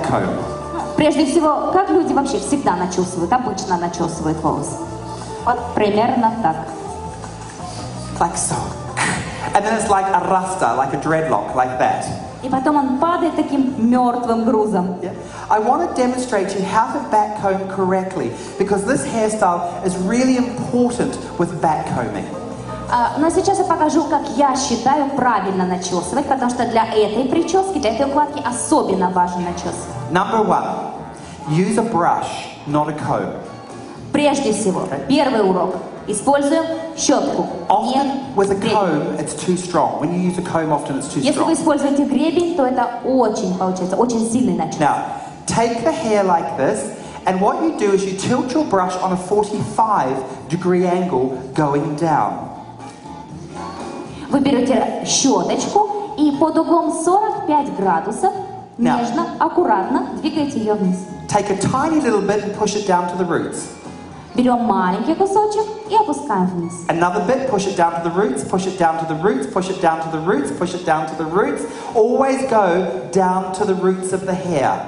comb? Прежде всего, как люди вообще всегда начесывают, обычно начесывают волосы? Вот примерно так. Like so. And then it's like a rasta, like a dreadlock, like that. И потом он падает таким мертвым грузом. Yeah. I want to demonstrate to you how to back comb correctly, because this hairstyle is really important with back combing. Но сейчас я покажу, как я считаю правильно начесывать, потому что для этой прически, для этой укладки особенно важен начес. Number one, use a brush, not a comb. Прежде всего, первый урок. Используем щетку. Often with a comb, it's too strong. When you use a comb, often it's too Если вы strong. используете гребень, то это очень получается, очень сильный начес. Now, take the hair like this, and what you do is you tilt your brush on a 45-degree angle going down. Вы берете щеточку и под углом 45 градусов нежно, аккуратно двигаете ее вниз. Take a tiny little bit and push it down to the roots. Берем маленький кусочек и опускаем вниз. Another bit, push it down to the roots, push it down to the roots, push it down to the roots, push it down to the roots. Always go down to the roots of the hair.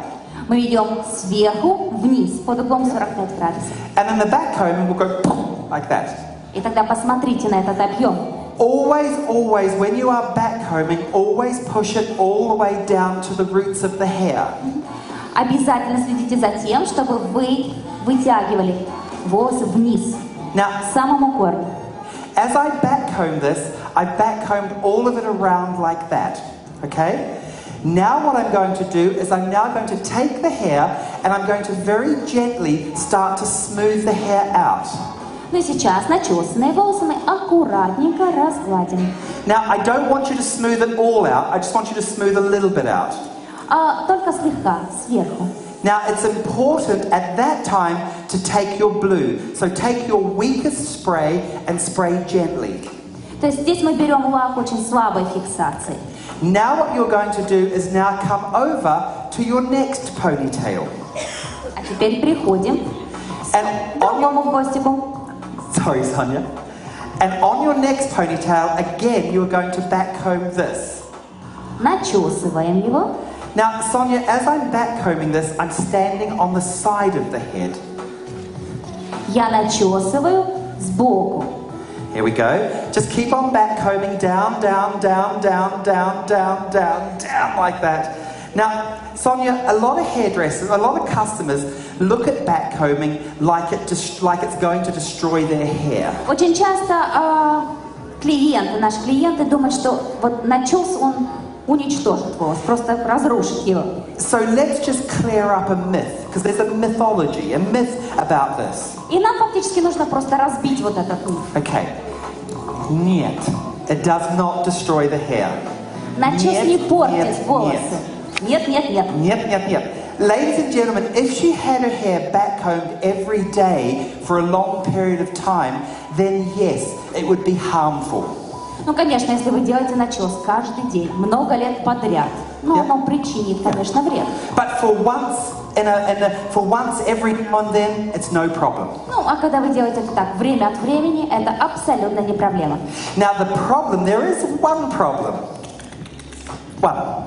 Мы идем сверху вниз под углом 45 градусов. And then the back comb will go like that. И тогда посмотрите на этот объем. Always, always, when you are back combing, always push it all the way down to the roots of the hair. Обязательно следите за тем, чтобы вы вытягивали волосы вниз, Now, к самому корню. as I back comb this, I back combed all of it around like that. Okay? Now what I'm going to do is I'm now going to take the hair and I'm going to very gently start to smooth the hair out. Ну и сейчас начесанные волосы мы аккуратненько разгладим. Now, I don't want you to smooth it all out. I just want you to smooth a little bit out. Только слегка, сверху. Now, it's important at that time to take your blue. So take your weakest spray and spray gently. То есть здесь мы берем лак очень слабой фиксации. Now what you're going to do is now come over to your next ponytail. А теперь переходим к другому хвостику. Sorry, Sonia. And on your next ponytail, again, you're going to back comb this. Начесываем его. Now, Sonia, as I'm back combing this, I'm standing on the side of the head. Я начесываю сбоку. Here we go. Just keep on back combing down, down, down, down, down, down, down, down, like that. Now, Sonia, a lot of hairdressers, a lot of customers look at back combing like it's going to destroy their hair. Очень часто наши клиенты думают, что вот начес он уничтожит волос, просто разрушит его. So let's just clear up a myth, because there's a mythology, a myth about this. И нам фактически нужно просто разбить вот этот миф. Okay. Нет. It does not destroy the hair. Начес не портит волосы. Нет, нет, нет. Нет, нет, нет. Ladies and gentlemen, if she had her hair back combed every day for a long period of time, then yes, it would be harmful. Ну, конечно, если вы делаете начес каждый день, много лет подряд, но оно причинит, конечно, вред. But for once every now and then, it's no problem. Ну, а когда вы делаете это так, время от времени, это абсолютно не проблема. Now the problem, there is one problem. One.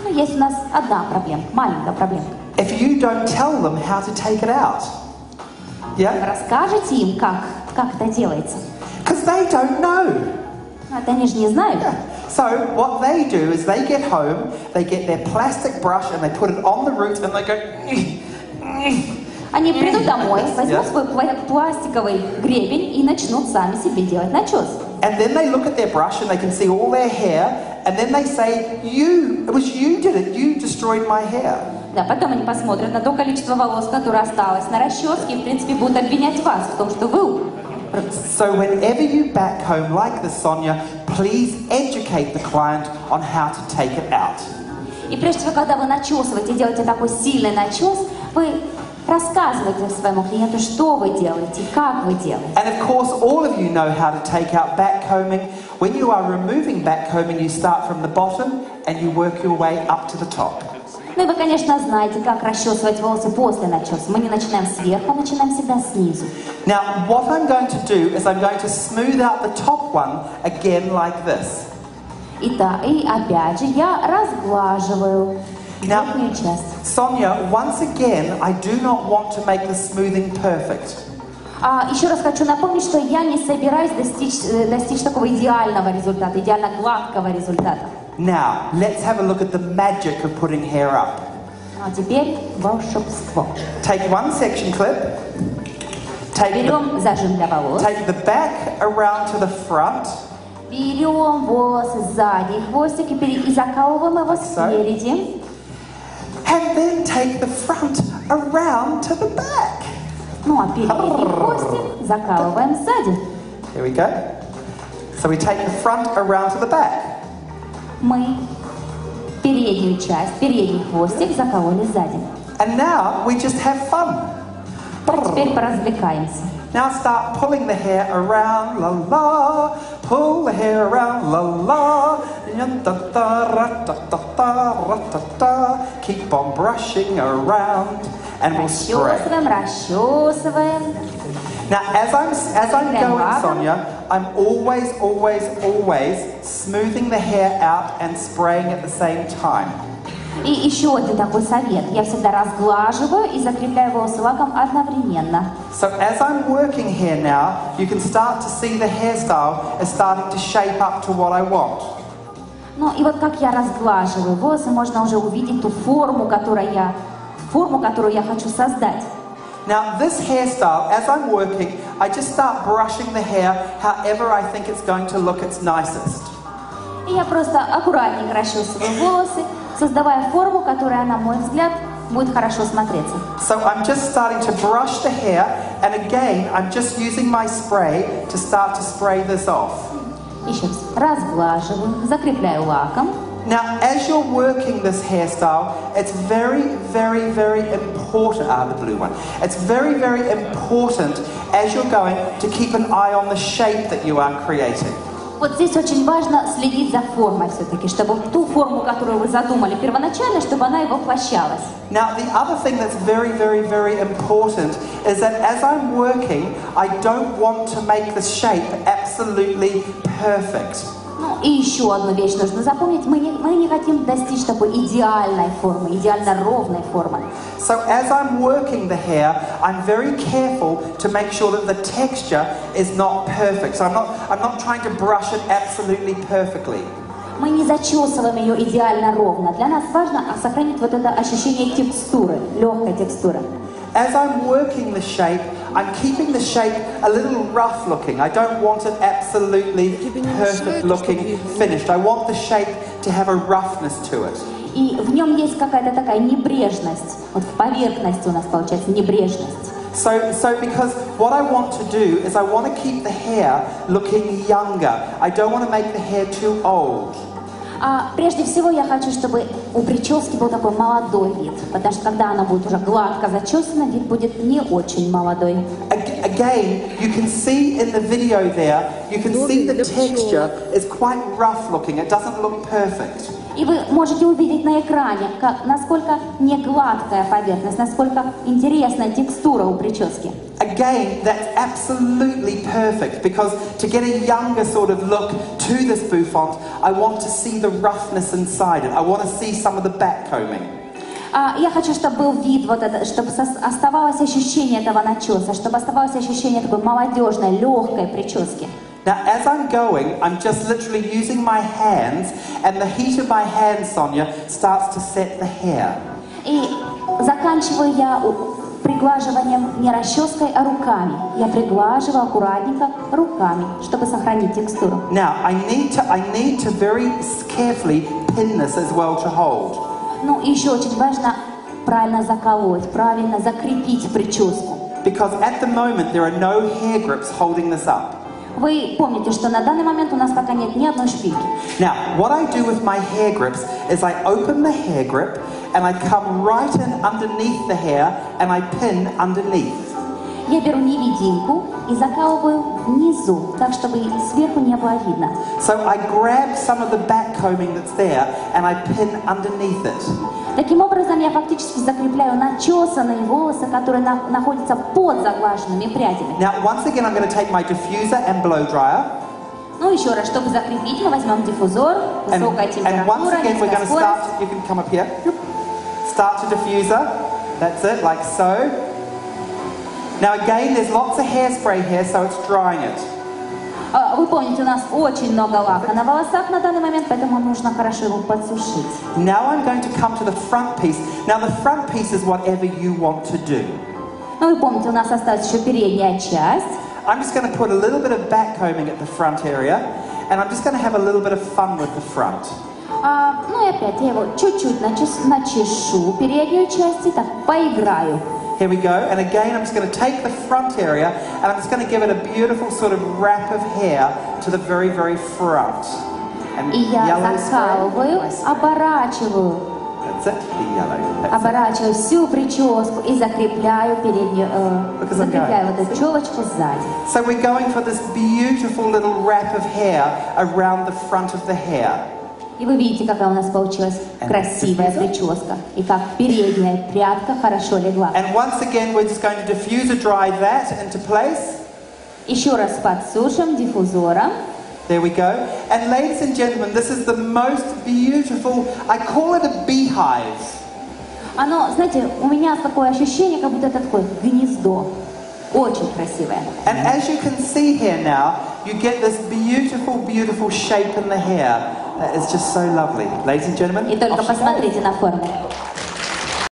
Ну, есть у нас одна проблема, маленькая проблема. If you don't tell them how to take it out. Yeah? Расскажите им, как это делается. Because they don't know. Это они же не знают. Yeah. So what they do is they get home, they get their plastic brush and they put it on the roots and they go. Они придут домой, возьмут свой пластиковый гребень и начнут сами себе делать начес. And then they look at their brush and they can see all their hair, and then they say, it was you did it, you destroyed my hair. Да, потом они посмотрят на то количество волос, которое осталось на расческе, и, в принципе, будут обвинять вас в том, что вы. So whenever you back comb like this, Sonia, please educate the client on how to take it out. И прежде всего, когда вы начесываете, делаете такой сильный начес, вы рассказывайте своему клиенту, что вы делаете, как вы делаете. And of course, all of you know how to take out back combing. When you are removing back combing, you start from the bottom and you work your way up to the top. Ну и вы, конечно, знаете, как расчесывать волосы после начеса. Мы не начинаем сверху, начинаем всегда снизу. Now, what I'm going to do is I'm going to smooth out the top one again like this. И опять же я разглаживаю. верхнюю часть. Sonia, once again, I do not want to make the smoothing perfect. Еще раз хочу напомнить, что я не собираюсь достичь такого идеального результата, идеально гладкого результата. Now, let's have a look at the magic of putting hair up. А теперь волшебство. Take one section clip. Берем зажим для волос. Take the back around to the front. Берем волосы сзади, хвостик, и закалываем его спереди. And then take the front around to the back. Ну а передний хвостик закалываем сзади. Here we go. So we take the front around to the back. Мы переднюю часть, передний хвостик закололи сзади. And now we just have fun. А теперь поразвлекаемся. Now start pulling the hair around, la la. Pull the hair around, la la. Keep on brushing around, and we'll spray. Расчесываем. Now, as I'm going, Sonia, I'm always smoothing the hair out and spraying at the same time. И еще один такой совет. Я всегда разглаживаю и закрепляю волосы лаком одновременно. So as I'm working here now, you can start to see the hairstyle is starting to shape up to what I want. Ну и вот как я разглаживаю волосы, можно уже увидеть ту форму, которую я хочу создать. Now this hairstyle, as I'm working, I just start brushing the hair however I think it's going to look its nicest. И я просто аккуратненько расчесываю волосы, создавая форму, которая, на мой взгляд, будет хорошо смотреться. So I'm just starting to brush the hair, and again, I'm just using my spray to start to spray this off. Еще раз разглаживаю, закрепляю лаком. Now, as you're working this hairstyle, it's very important, the blue one. It's very important as you're going to keep an eye on the shape that you are creating. Вот здесь очень важно следить за формой все-таки, чтобы ту форму, которую вы задумали первоначально, чтобы она и воплощалась. Now, the other thing that's very important is that as I'm working, I don't want to make the shape absolutely perfect. Ну и еще одну вещь нужно запомнить. Мы не хотим достичь такой идеальной формы, идеально ровной формы. So as I'm working the hair, I'm very careful to make sure that the texture is not perfect. So I'm not trying to brush it absolutely perfectly. Мы не зачесываем ее идеально ровно. Для нас важно сохранить вот это ощущение текстуры, легкой текстуры. As I'm working the shape, I'm keeping the shape a little rough looking. I don't want it absolutely perfect looking, finished. I want the shape to have a roughness to it. И в нем есть какая-то такая небрежность. Вот в поверхности у нас получается небрежность. So because what I want to do is I want to keep the hair looking younger. I don't want to make the hair too old. Прежде всего я хочу, чтобы у прически был такой молодой вид, потому что когда она будет уже гладко зачесана, вид будет не очень молодой. Again, you can see in the video there, you can see the texture is quite rough looking. It doesn't look perfect. И вы можете увидеть на экране, насколько не гладкая поверхность, насколько интересная текстура у прически. Again, that's absolutely perfect because to get a younger sort of look to this bouffant, I want to see the roughness inside it. I want to see some of the back combing. Я хочу, чтобы был вид, вот это, чтобы оставалось ощущение этого начеса, чтобы оставалось ощущение такой молодежной, легкой прически. Now, as I'm going, I'm just literally using my hands, and the heat of my hands, Sonia, starts to set the hair. И заканчиваю я приглаживанием не расческой, а руками. Я приглаживаю аккуратненько руками, чтобы сохранить текстуру. Now, I need to very carefully pin this as well to hold. Ну и еще очень важно правильно заколоть, правильно закрепить прическу. Because at the moment there are no hair grips holding this up. Вы помните, что на данный момент у нас пока нет ни одной шпильки. Now, what I do with my hair grips is I open the hair grip and I come right in underneath the hair and I pin underneath. Я беру невидимку и закалываю внизу, так чтобы сверху не было видно. So I grab some of the back combing that's there and I pin underneath it. Таким образом, я фактически закрепляю начесанные волосы, которые находятся под заглаженными прядями. Now, once again, I'm going to take my diffuser and blow dryer. Ну, еще раз, чтобы закрепить, мы возьмем диффузор, высокая температура, низкая скорость. You can come up here. Start to diffuser. That's it, like so. Now again, there's lots of hairspray here, so it's drying it. Вы помните, у нас очень много лака на волосах на данный момент, поэтому нужно хорошо его подсушить. Now I'm going to come to the front piece. Now the front piece is whatever you want to do. Ну, вы помните, у нас осталась еще передняя часть. I'm just going to put a little bit of back combing at the front area, and I'm just going to have a little bit of fun with the front. Ну и опять я его чуть-чуть начешу переднюю часть и так поиграю. Here we go, and again I'm just going to take the front area and I'm just going to give it a beautiful sort of wrap of hair to the very, very front. And И я закалываю, оборачиваю. That's it, the yellow. Оборачиваю всю прическу и закрепляю переднюю, закрепляю вот эту челочку сзади. So we're going for this beautiful little wrap of hair around the front of the hair. И вы видите, какая у нас получилась красивая прическа. И как передняя прядка хорошо легла. And once again, we're just going to diffuser dry that into place. Еще раз подсушим диффузором. There we go. And ladies and gentlemen, this is the most beautiful, I call it a beehive. Оно, знаете, у меня такое ощущение, как будто это такое гнездо. Очень красивое. And as you can see here now, you get this beautiful, beautiful shape in the hair. It's just so lovely. Ladies and gentlemen, И только посмотрите на форму.